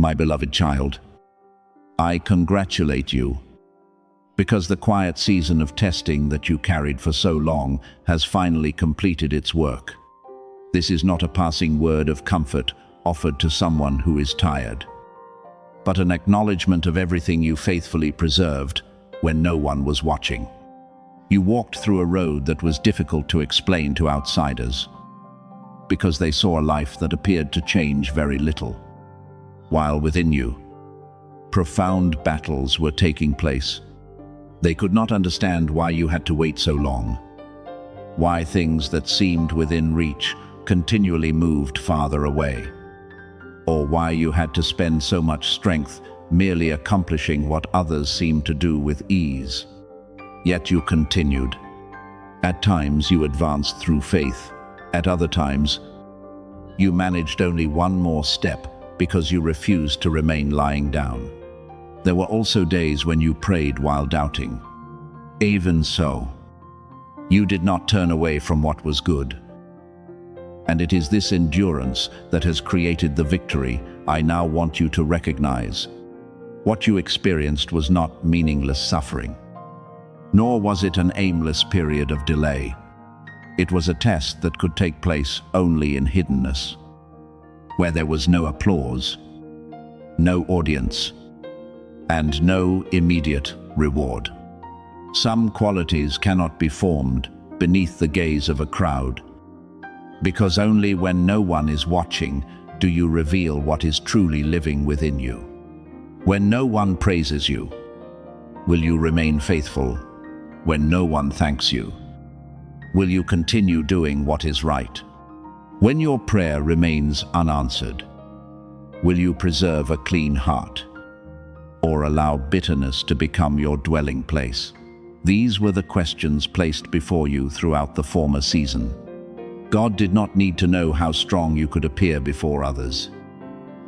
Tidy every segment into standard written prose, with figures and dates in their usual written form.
My beloved child, I congratulate you, because the quiet season of testing that you carried for so long has finally completed its work. This is not a passing word of comfort offered to someone who is tired, but an acknowledgement of everything you faithfully preserved when no one was watching. You walked through a road that was difficult to explain to outsiders, because they saw a life that appeared to change very little, while within you, profound battles were taking place. They could not understand why you had to wait so long, why things that seemed within reach continually moved farther away, or why you had to spend so much strength merely accomplishing what others seemed to do with ease. Yet you continued. At times you advanced through faith. At other times, you managed only one more step because you refused to remain lying down. There were also days when you prayed while doubting. Even so, you did not turn away from what was good. And it is this endurance that has created the victory I now want you to recognize. What you experienced was not meaningless suffering, nor was it an aimless period of delay. It was a test that could take place only in hiddenness, where there was no applause, no audience, and no immediate reward. Some qualities cannot be formed beneath the gaze of a crowd, because only when no one is watching do you reveal what is truly living within you. When no one praises you, will you remain faithful? When no one thanks you, will you continue doing what is right? When your prayer remains unanswered, will you preserve a clean heart, or allow bitterness to become your dwelling place? These were the questions placed before you throughout the former season. God did not need to know how strong you could appear before others.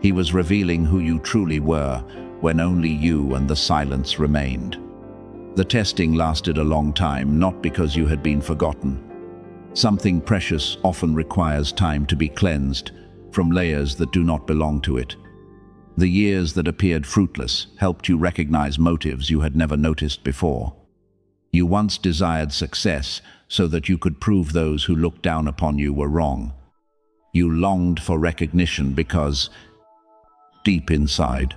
He was revealing who you truly were when only you and the silence remained. The testing lasted a long time, not because you had been forgotten. Something precious often requires time to be cleansed from layers that do not belong to it. The years that appeared fruitless helped you recognize motives you had never noticed before. You once desired success so that you could prove those who looked down upon you were wrong. You longed for recognition because, deep inside,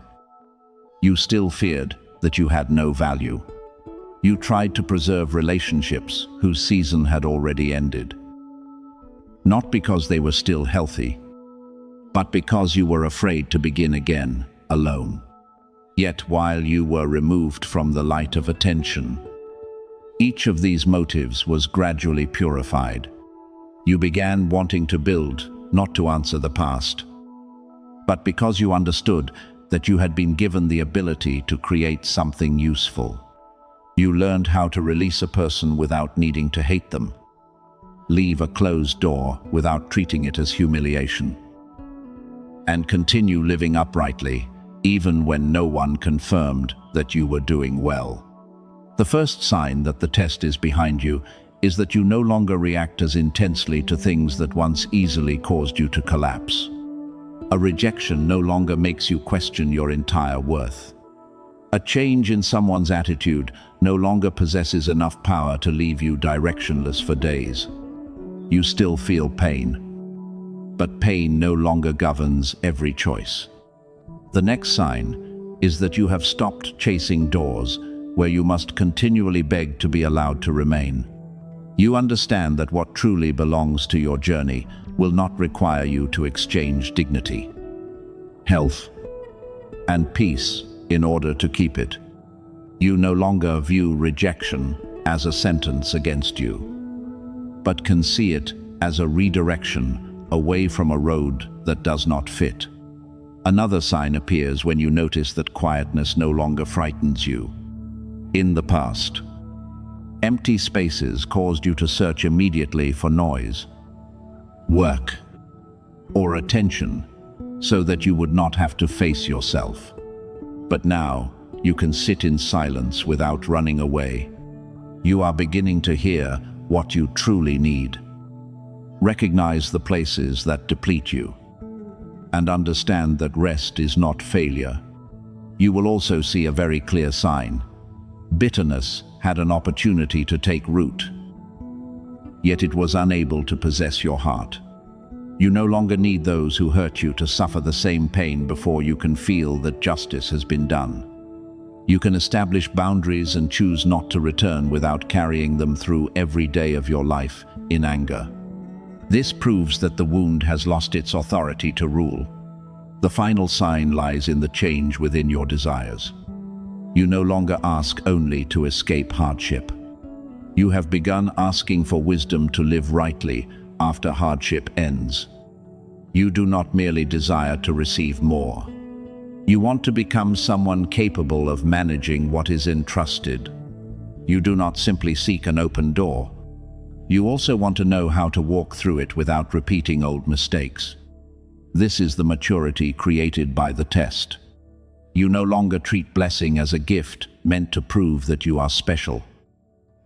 you still feared that you had no value. You tried to preserve relationships whose season had already ended, not because they were still healthy, but because you were afraid to begin again, alone. Yet while you were removed from the light of attention, each of these motives was gradually purified. You began wanting to build, not to answer the past, but because you understood that you had been given the ability to create something useful. You learned how to release a person without needing to hate them, leave a closed door without treating it as humiliation, and continue living uprightly, even when no one confirmed that you were doing well. The first sign that the test is behind you is that you no longer react as intensely to things that once easily caused you to collapse. A rejection no longer makes you question your entire worth. A change in someone's attitude no longer possesses enough power to leave you directionless for days. You still feel pain, but pain no longer governs every choice. The next sign is that you have stopped chasing doors where you must continually beg to be allowed to remain. You understand that what truly belongs to your journey will not require you to exchange dignity, health, and peace in order to keep it. You no longer view rejection as a sentence against you, but can see it as a redirection away from a road that does not fit. Another sign appears when you notice that quietness no longer frightens you. In the past, empty spaces caused you to search immediately for noise, work, or attention so that you would not have to face yourself. But now, you can sit in silence without running away. You are beginning to hear what you truly need. Recognize the places that deplete you, and understand that rest is not failure. You will also see a very clear sign. Bitterness had an opportunity to take root, yet it was unable to possess your heart. You no longer need those who hurt you to suffer the same pain before you can feel that justice has been done. You can establish boundaries and choose not to return without carrying them through every day of your life in anger. This proves that the wound has lost its authority to rule. The final sign lies in the change within your desires. You no longer ask only to escape hardship. You have begun asking for wisdom to live rightly after hardship ends. You do not merely desire to receive more. You want to become someone capable of managing what is entrusted. You do not simply seek an open door. You also want to know how to walk through it without repeating old mistakes. This is the maturity created by the test. You no longer treat blessing as a gift meant to prove that you are special.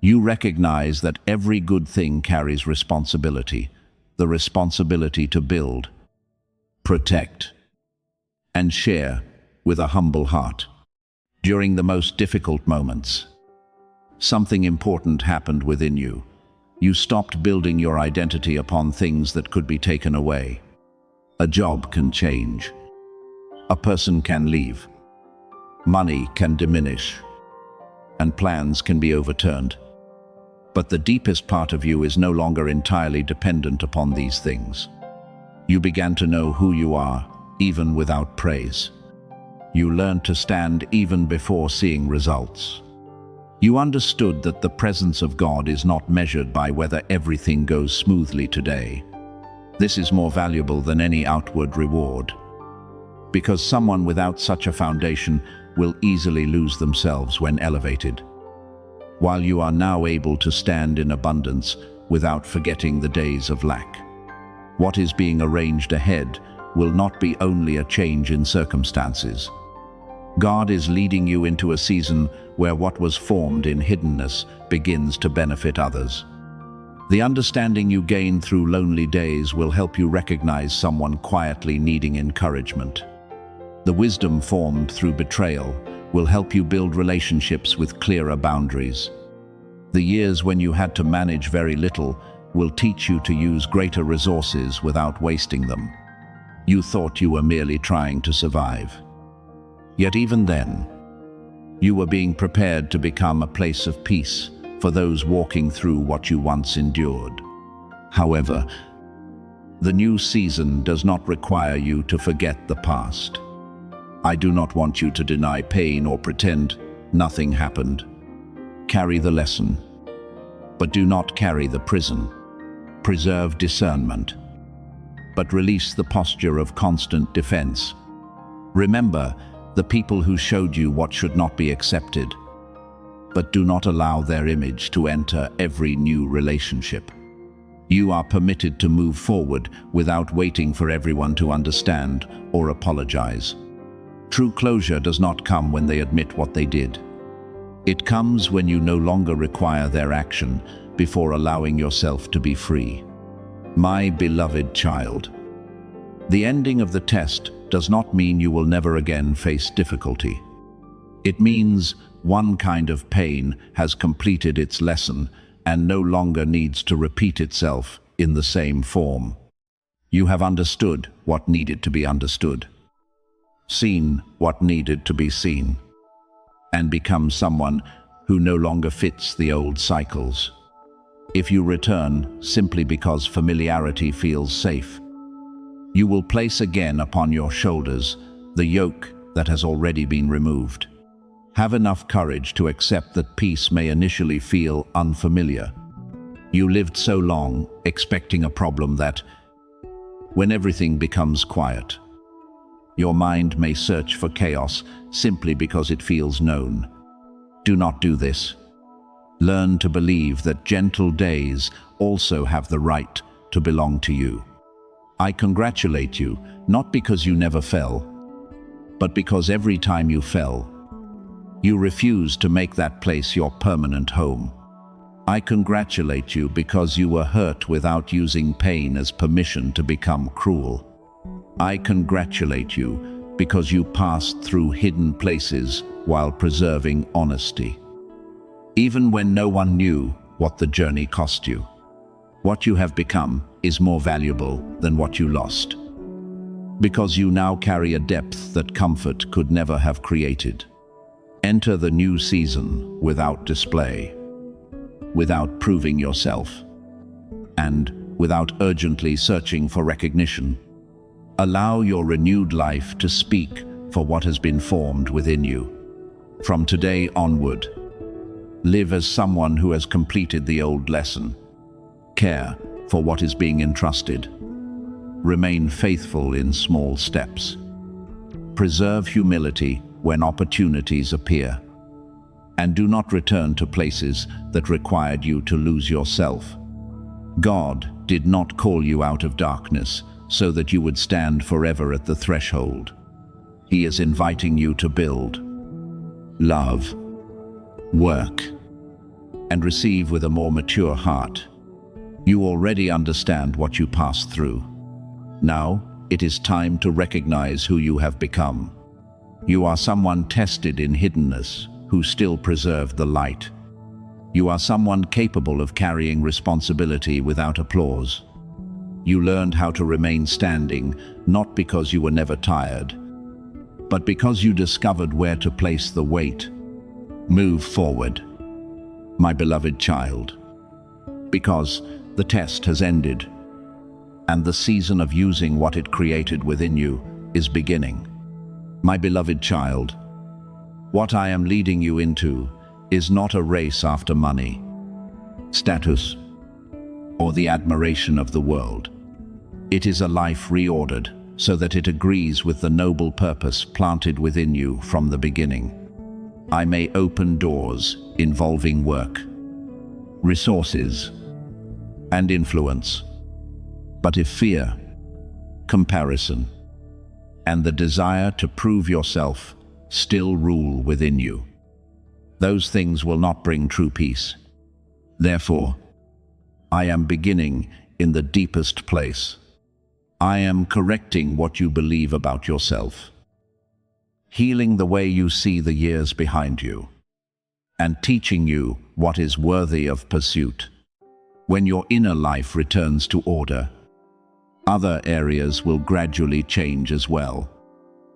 You recognize that every good thing carries responsibility, the responsibility to build, protect, and share with a humble heart. During the most difficult moments, something important happened within you. You stopped building your identity upon things that could be taken away. A job can change. A person can leave. Money can diminish. And plans can be overturned. But the deepest part of you is no longer entirely dependent upon these things. You began to know who you are, even without praise. You learned to stand even before seeing results. You understood that the presence of God is not measured by whether everything goes smoothly today. This is more valuable than any outward reward, because someone without such a foundation will easily lose themselves when elevated. While you are now able to stand in abundance without forgetting the days of lack. What is being arranged ahead will not be only a change in circumstances. God is leading you into a season where what was formed in hiddenness begins to benefit others. The understanding you gain through lonely days will help you recognize someone quietly needing encouragement. The wisdom formed through betrayal will help you build relationships with clearer boundaries. The years when you had to manage very little will teach you to use greater resources without wasting them. You thought you were merely trying to survive. Yet even then, you were being prepared to become a place of peace for those walking through what you once endured. However, the new season does not require you to forget the past. I do not want you to deny pain or pretend nothing happened. Carry the lesson, but do not carry the prison. Preserve discernment, but release the posture of constant defense. Remember the people who showed you what should not be accepted, but do not allow their image to enter every new relationship. You are permitted to move forward without waiting for everyone to understand or apologize. True closure does not come when they admit what they did. It comes when you no longer require their action before allowing yourself to be free. My beloved child, the ending of the test does not mean you will never again face difficulty. It means one kind of pain has completed its lesson and no longer needs to repeat itself in the same form. You have understood what needed to be understood, seen what needed to be seen, and become someone who no longer fits the old cycles. If you return simply because familiarity feels safe, you will place again upon your shoulders the yoke that has already been removed. Have enough courage to accept that peace may initially feel unfamiliar. You lived so long expecting a problem that, when everything becomes quiet, your mind may search for chaos simply because it feels known. Do not do this. Learn to believe that gentle days also have the right to belong to you. I congratulate you, not because you never fell, but because every time you fell, you refused to make that place your permanent home. I congratulate you because you were hurt without using pain as permission to become cruel. I congratulate you because you passed through hidden places while preserving honesty. Even when no one knew what the journey cost you. What you have become is more valuable than what you lost. Because you now carry a depth that comfort could never have created. Enter the new season without display, without proving yourself, and without urgently searching for recognition. Allow your renewed life to speak for what has been formed within you. From today onward, live as someone who has completed the old lesson. Care for what is being entrusted. Remain faithful in small steps. Preserve humility when opportunities appear. And do not return to places that required you to lose yourself. God did not call you out of darkness so that you would stand forever at the threshold. He is inviting you to build, love, work, and receive with a more mature heart. You already understand what you passed through. Now, it is time to recognize who you have become. You are someone tested in hiddenness, who still preserved the light. You are someone capable of carrying responsibility without applause. You learned how to remain standing, not because you were never tired, but because you discovered where to place the weight. Move forward, my beloved child, because the test has ended, and the season of using what it created within you is beginning. My beloved child, what I am leading you into is not a race after money, status, or the admiration of the world. It is a life reordered so that it agrees with the noble purpose planted within you from the beginning. I may open doors involving work, resources, and influence. But if fear, comparison, and the desire to prove yourself still rule within you, those things will not bring true peace. Therefore, I am beginning in the deepest place. I am correcting what you believe about yourself, healing the way you see the years behind you, and teaching you what is worthy of pursuit. When your inner life returns to order, other areas will gradually change as well.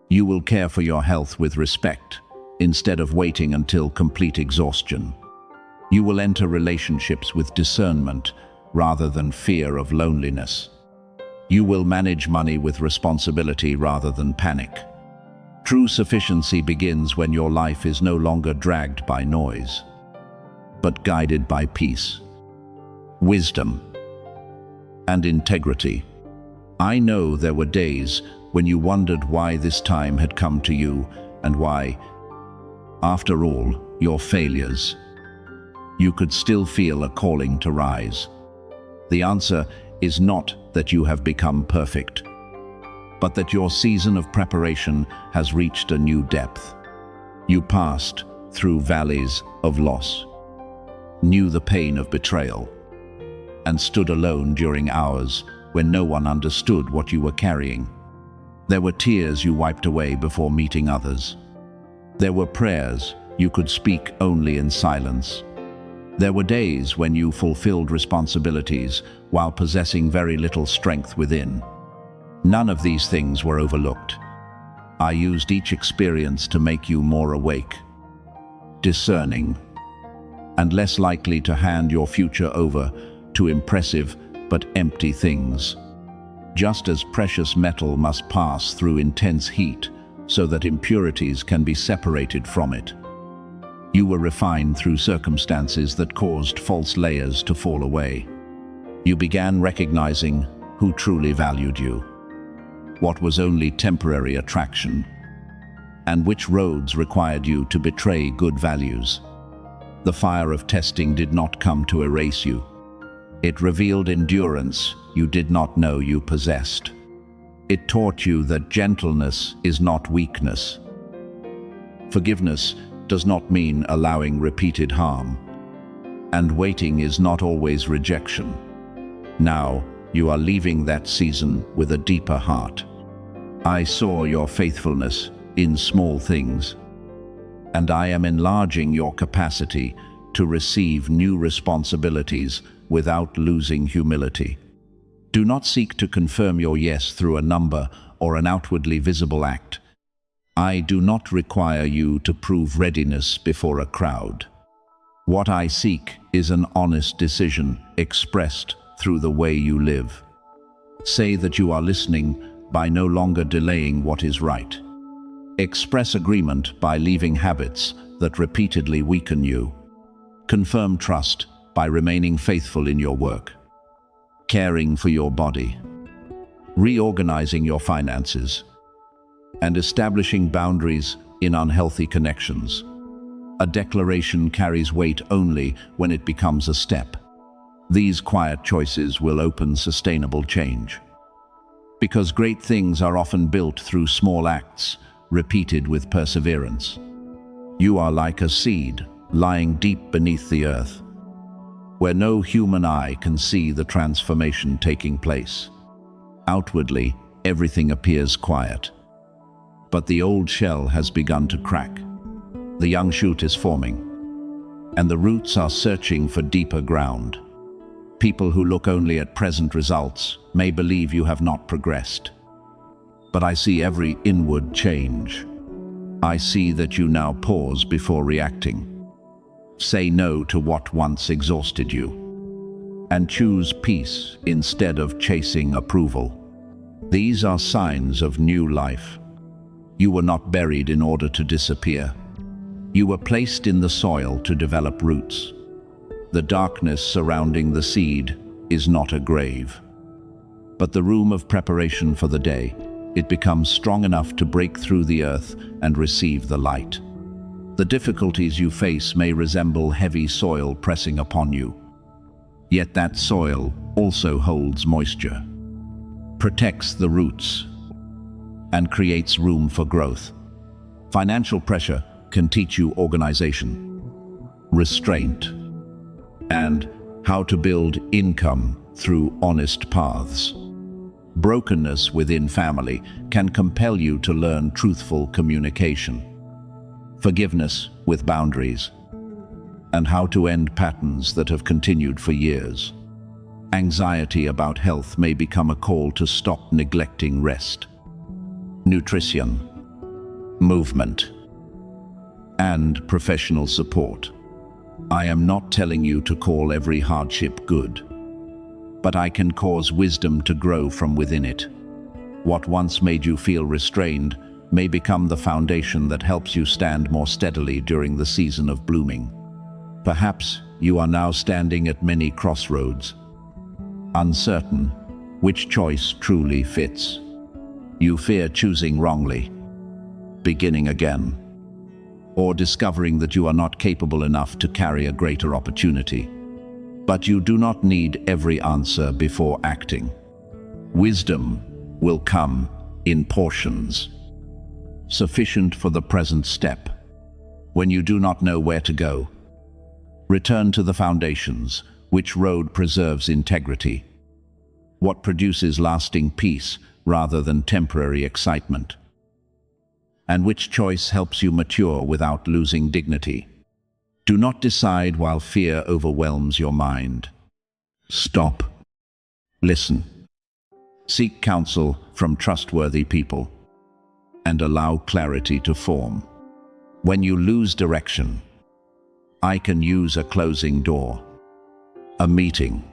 You will care for your health with respect, instead of waiting until complete exhaustion. You will enter relationships with discernment rather than fear of loneliness. You will manage money with responsibility rather than panic. True sufficiency begins when your life is no longer dragged by noise, but guided by peace, wisdom, and integrity. I know there were days when you wondered why this time had come to you and why, after all your failures, you could still feel a calling to rise. The answer is not that you have become perfect, but that your season of preparation has reached a new depth. You passed through valleys of loss, knew the pain of betrayal, and stood alone during hours when no one understood what you were carrying. There were tears you wiped away before meeting others. There were prayers you could speak only in silence. There were days when you fulfilled responsibilities while possessing very little strength within. None of these things were overlooked. I used each experience to make you more awake, discerning, and less likely to hand your future over to impressive but empty things. Just as precious metal must pass through intense heat so that impurities can be separated from it, you were refined through circumstances that caused false layers to fall away. You began recognizing who truly valued you, what was only temporary attraction, and which roads required you to betray good values. The fire of testing did not come to erase you. It revealed endurance you did not know you possessed. It taught you that gentleness is not weakness. Forgiveness does not mean allowing repeated harm, and waiting is not always rejection. Now, you are leaving that season with a deeper heart, I saw your faithfulness in small things, and I am enlarging your capacity to receive new responsibilities without losing humility. Do not seek to confirm your yes through a number or an outwardly visible act. I do not require you to prove readiness before a crowd. What I seek is an honest decision expressed through the way you live. Say that you are listening by no longer delaying what is right. Express agreement by leaving habits that repeatedly weaken you. Confirm trust by remaining faithful in your work. Caring for your body. Reorganizing your finances. And establishing boundaries in unhealthy connections. A declaration carries weight only when it becomes a step. These quiet choices will open sustainable change. Because great things are often built through small acts, repeated with perseverance. You are like a seed lying deep beneath the earth, where no human eye can see the transformation taking place. Outwardly, everything appears quiet. But the old shell has begun to crack. The young shoot is forming, and the roots are searching for deeper ground. People who look only at present results may believe you have not progressed. But I see every inward change. I see that you now pause before reacting. Say no to what once exhausted you, and choose peace instead of chasing approval. These are signs of new life. You were not buried in order to disappear. You were placed in the soil to develop roots. The darkness surrounding the seed is not a grave, but the room of preparation for the day. It becomes strong enough to break through the earth and receive the light. The difficulties you face may resemble heavy soil pressing upon you. Yet that soil also holds moisture, protects the roots, and creates room for growth. Financial pressure can teach you organization, restraint, and how to build income through honest paths. Brokenness within family can compel you to learn truthful communication, forgiveness with boundaries, and how to end patterns that have continued for years. Anxiety about health may become a call to stop neglecting rest, nutrition, movement, and professional support. I am not telling you to call every hardship good, but I can cause wisdom to grow from within it. What once made you feel restrained may become the foundation that helps you stand more steadily during the season of blooming. Perhaps you are now standing at many crossroads, uncertain which choice truly fits. You fear choosing wrongly, beginning again, or discovering that you are not capable enough to carry a greater opportunity. But you do not need every answer before acting. Wisdom will come in portions, sufficient for the present step. When you do not know where to go, return to the foundations. Which road preserves integrity? What produces lasting peace rather than temporary excitement? And which choice helps you mature without losing dignity? Do not decide while fear overwhelms your mind. Stop. Listen. Seek counsel from trustworthy people, and allow clarity to form. When you lose direction, I can use a closing door, a meeting,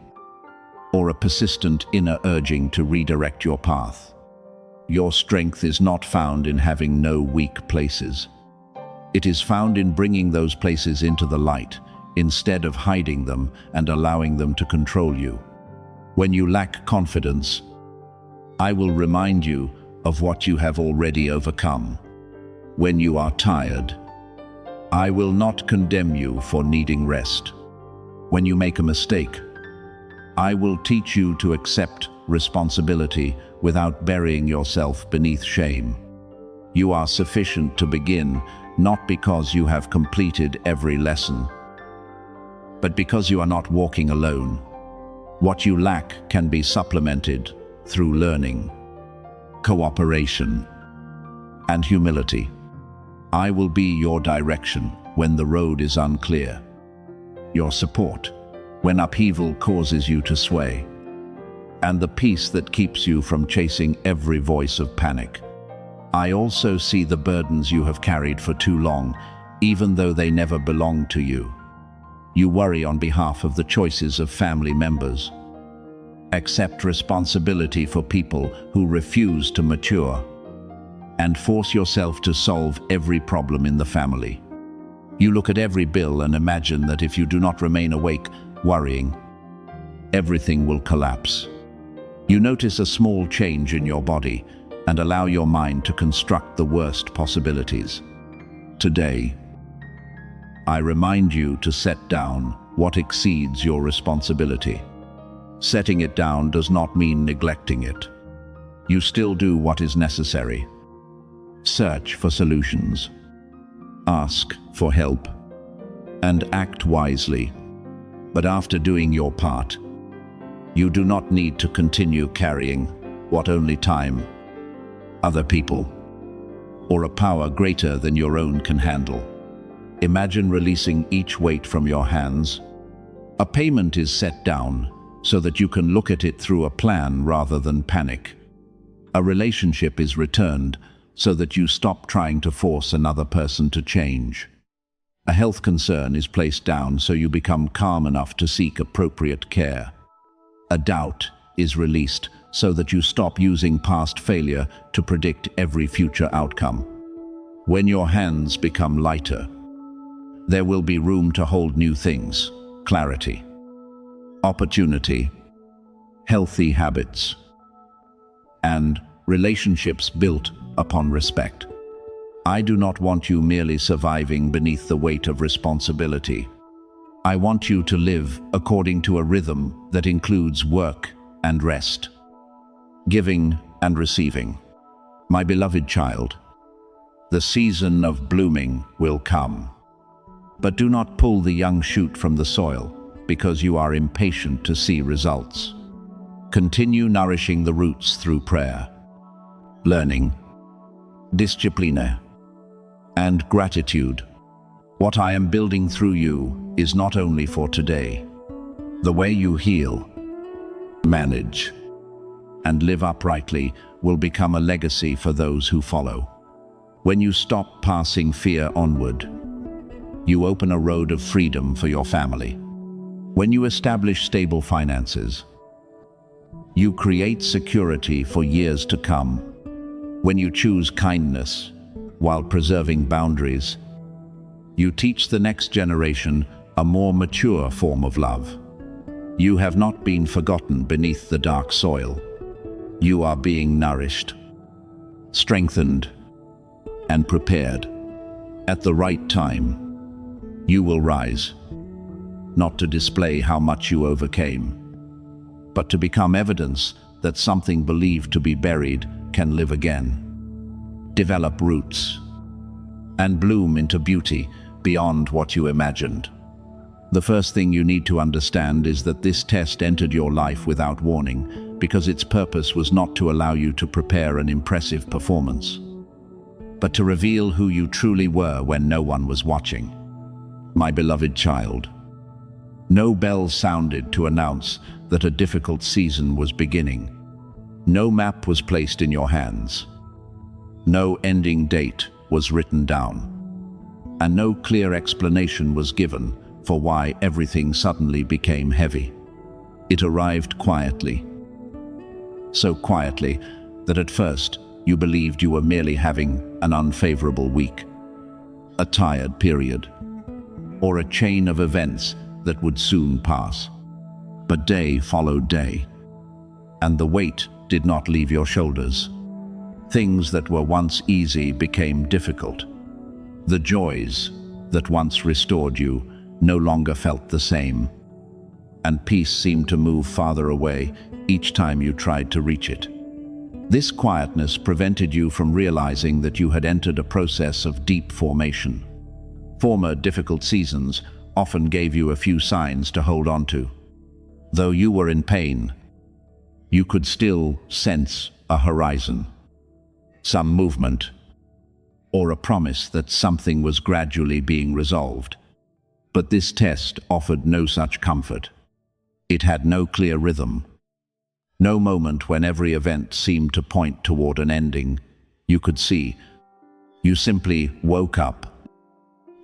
or a persistent inner urging to redirect your path. Your strength is not found in having no weak places. It is found in bringing those places into the light, instead of hiding them and allowing them to control you. When you lack confidence, I will remind you of what you have already overcome. When you are tired, I will not condemn you for needing rest. When you make a mistake, I will teach you to accept responsibility without burying yourself beneath shame. You are sufficient to begin, not because you have completed every lesson, but because you are not walking alone. What you lack can be supplemented through learning. cooperation, and humility. I will be your direction when the road is unclear, your support when upheaval causes you to sway, and the peace that keeps you from chasing every voice of panic. I also see the burdens you have carried for too long, even though they never belonged to you. You worry on behalf of the choices of family members. Accept responsibility for people who refuse to mature, and force yourself to solve every problem in the family. You look at every bill and imagine that if you do not remain awake, worrying, everything will collapse. You notice a small change in your body and allow your mind to construct the worst possibilities. Today, I remind you to set down what exceeds your responsibility. Setting it down does not mean neglecting it. You still do what is necessary. Search for solutions. Ask for help. And act wisely. But after doing your part, you do not need to continue carrying what only time, other people, or a power greater than your own can handle. Imagine releasing each weight from your hands. A payment is set down so that you can look at it through a plan rather than panic. A relationship is returned so that you stop trying to force another person to change. A health concern is placed down so you become calm enough to seek appropriate care. A doubt is released so that you stop using past failure to predict every future outcome. When your hands become lighter, there will be room to hold new things: clarity, opportunity, healthy habits, and relationships built upon respect. I do not want you merely surviving beneath the weight of responsibility. I want you to live according to a rhythm that includes work and rest, giving and receiving. My beloved child, the season of blooming will come. But do not pull the young shoot from the soil because you are impatient to see results. Continue nourishing the roots through prayer, learning, discipline, and gratitude. What I am building through you is not only for today. The way you heal, manage, and live uprightly will become a legacy for those who follow. When you stop passing fear onward, you open a road of freedom for your family. When you establish stable finances, you create security for years to come. When you choose kindness while preserving boundaries, you teach the next generation a more mature form of love. You have not been forgotten beneath the dark soil. You are being nourished, strengthened, and prepared. At the right time, you will rise, not to display how much you overcame, but to become evidence that something believed to be buried can live again, develop roots, and bloom into beauty beyond what you imagined. The first thing you need to understand is that this test entered your life without warning, because its purpose was not to allow you to prepare an impressive performance, but to reveal who you truly were when no one was watching. My beloved child, no bell sounded to announce that a difficult season was beginning. No map was placed in your hands. No ending date was written down. And no clear explanation was given for why everything suddenly became heavy. It arrived quietly. So quietly that at first you believed you were merely having an unfavorable week, a tired period, or a chain of events that would soon pass. But day followed day, and the weight did not leave your shoulders. Things that were once easy became difficult. The joys that once restored you no longer felt the same, and peace seemed to move farther away each time you tried to reach it. This quietness prevented you from realizing that you had entered a process of deep formation. Former difficult seasons often gave you a few signs to hold on to. Though you were in pain, you could still sense a horizon. some movement, or a promise that something was gradually being resolved. But this test offered no such comfort. It had no clear rhythm, no moment when every event seemed to point toward an ending you could see. You simply woke up,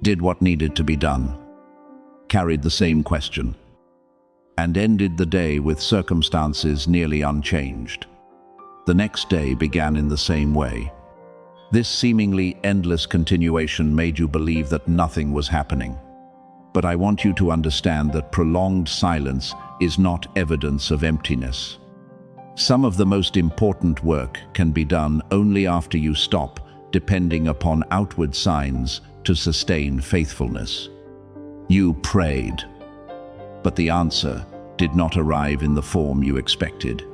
did what needed to be done, carried the same question, and ended the day with circumstances nearly unchanged. The next day began in the same way. This seemingly endless continuation made you believe that nothing was happening. But I want you to understand that prolonged silence is not evidence of emptiness. Some of the most important work can be done only after you stop depending upon outward signs to sustain faithfulness. You prayed, but the answer did not arrive in the form you expected.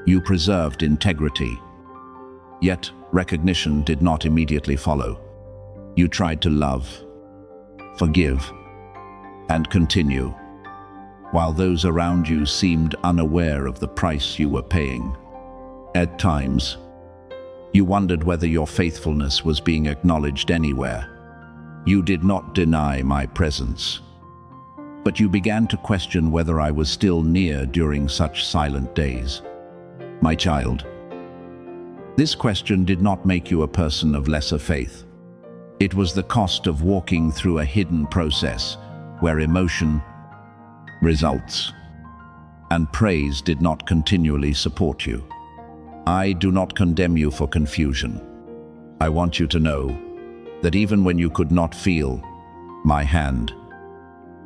You preserved integrity, yet recognition did not immediately follow. You tried to love, forgive, and continue, while those around you seemed unaware of the price you were paying. At times, you wondered whether your faithfulness was being acknowledged anywhere. You did not deny my presence, but you began to question whether I was still near during such silent days. My child, this question did not make you a person of lesser faith. It was the cost of walking through a hidden process where emotion, results, and praise did not continually support you. I do not condemn you for confusion. I want you to know that even when you could not feel my hand,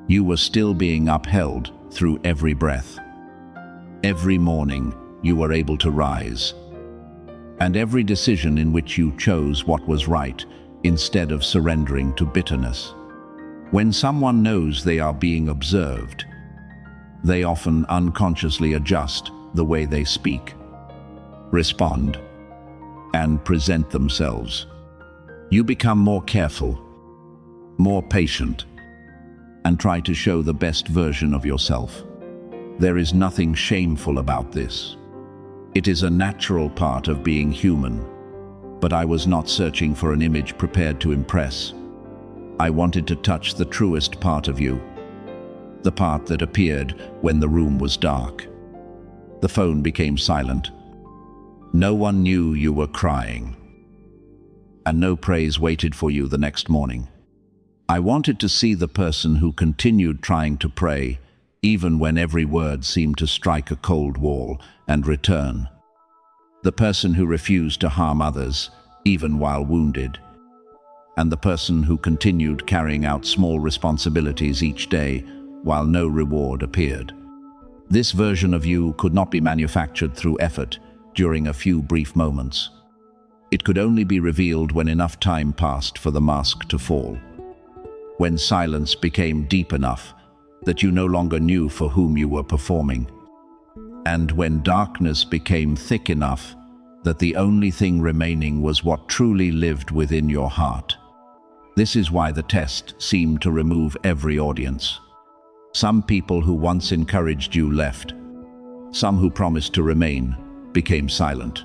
you were still being upheld through every breath. Every morning you were able to rise, and every decision in which you chose what was right instead of surrendering to bitterness. When someone knows they are being observed, they often unconsciously adjust the way they speak, respond, and present themselves. You become more careful, more patient, and try to show the best version of yourself. There is nothing shameful about this. It is a natural part of being human, but I was not searching for an image prepared to impress. I wanted to touch the truest part of you, the part that appeared when the room was dark. The phone became silent. No one knew you were crying, and no praise waited for you the next morning. I wanted to see the person who continued trying to pray, even when every word seemed to strike a cold wall and return. The person who refused to harm others, even while wounded. And the person who continued carrying out small responsibilities each day while no reward appeared. This version of you could not be manufactured through effort during a few brief moments. It could only be revealed when enough time passed for the mask to fall. When silence became deep enough that you no longer knew for whom you were performing. And when darkness became thick enough that the only thing remaining was what truly lived within your heart. This is why the test seemed to remove every audience. Some people who once encouraged you left. Some who promised to remain became silent.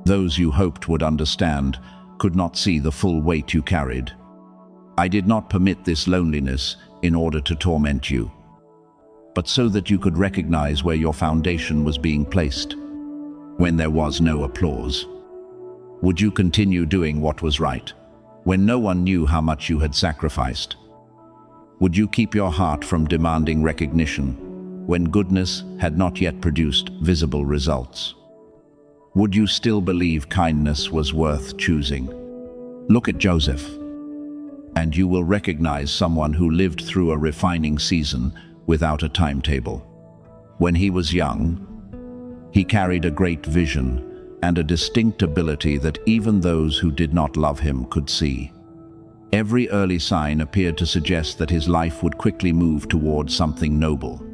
Those you hoped would understand could not see the full weight you carried. I did not permit this loneliness in order to torment you, but so that you could recognize where your foundation was being placed. When there was no applause, would you continue doing what was right? When no one knew how much you had sacrificed, would you keep your heart from demanding recognition when goodness had not yet produced visible results? Would you still believe kindness was worth choosing? Look at Joseph, and you will recognize someone who lived through a refining season without a timetable. When he was young, he carried a great vision and a distinct ability that even those who did not love him could see. Every early sign appeared to suggest that his life would quickly move towards something noble.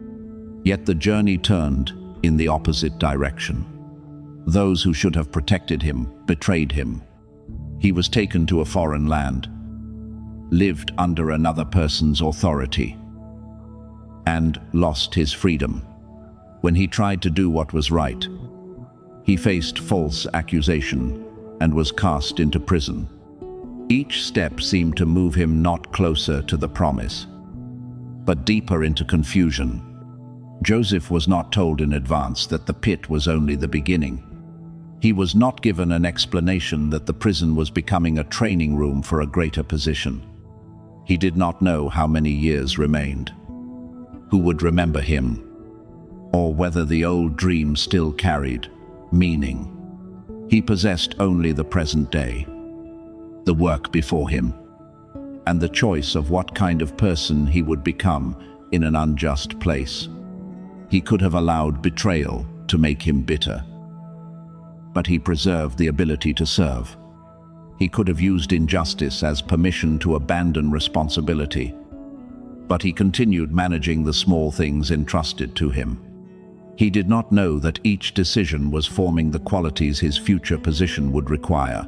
Yet the journey turned in the opposite direction. Those who should have protected him betrayed him. He was taken to a foreign land, lived under another person's authority, and lost his freedom. When he tried to do what was right, he faced false accusation, and was cast into prison. Each step seemed to move him not closer to the promise, but deeper into confusion. Joseph was not told in advance that the pit was only the beginning. He was not given an explanation that the prison was becoming a training room for a greater position. He did not know how many years remained, who would remember him, or whether the old dream still carried meaning. He possessed only the present day, the work before him, and the choice of what kind of person he would become in an unjust place. He could have allowed betrayal to make him bitter, but he preserved the ability to serve. He could have used injustice as permission to abandon responsibility, but he continued managing the small things entrusted to him. He did not know that each decision was forming the qualities his future position would require.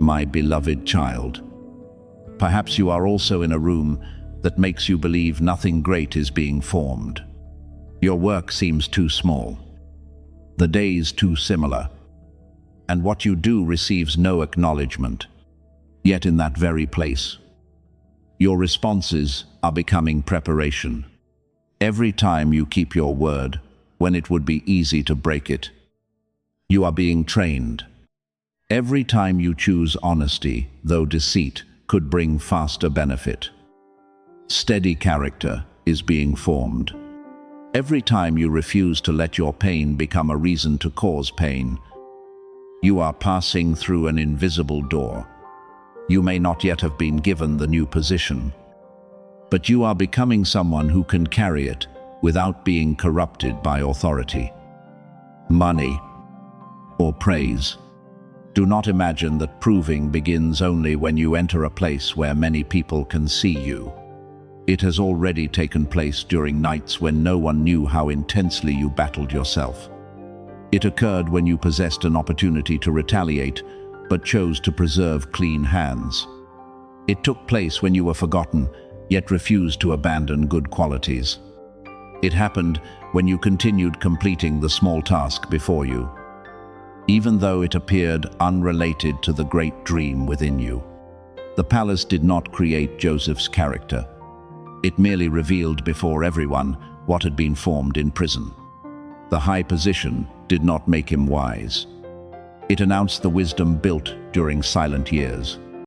My beloved child, perhaps you are also in a room that makes you believe nothing great is being formed. Your work seems too small, the days too similar, and what you do receives no acknowledgement. Yet in that very place, your responses are becoming preparation. Every time you keep your word, when it would be easy to break it, you are being trained. Every time you choose honesty, though deceit could bring faster benefit, steady character is being formed. Every time you refuse to let your pain become a reason to cause pain, you are passing through an invisible door. You may not yet have been given the new position, but you are becoming someone who can carry it without being corrupted by authority, money, or praise. Do not imagine that proving begins only when you enter a place where many people can see you. It has already taken place during nights when no one knew how intensely you battled yourself. It occurred when you possessed an opportunity to retaliate, but chose to preserve clean hands. It took place when you were forgotten, yet refused to abandon good qualities. It happened when you continued completing the small task before you, even though it appeared unrelated to the great dream within you. The palace did not create Joseph's character. It merely revealed before everyone what had been formed in prison. The high position did not make him wise. It announced the wisdom built during silent years.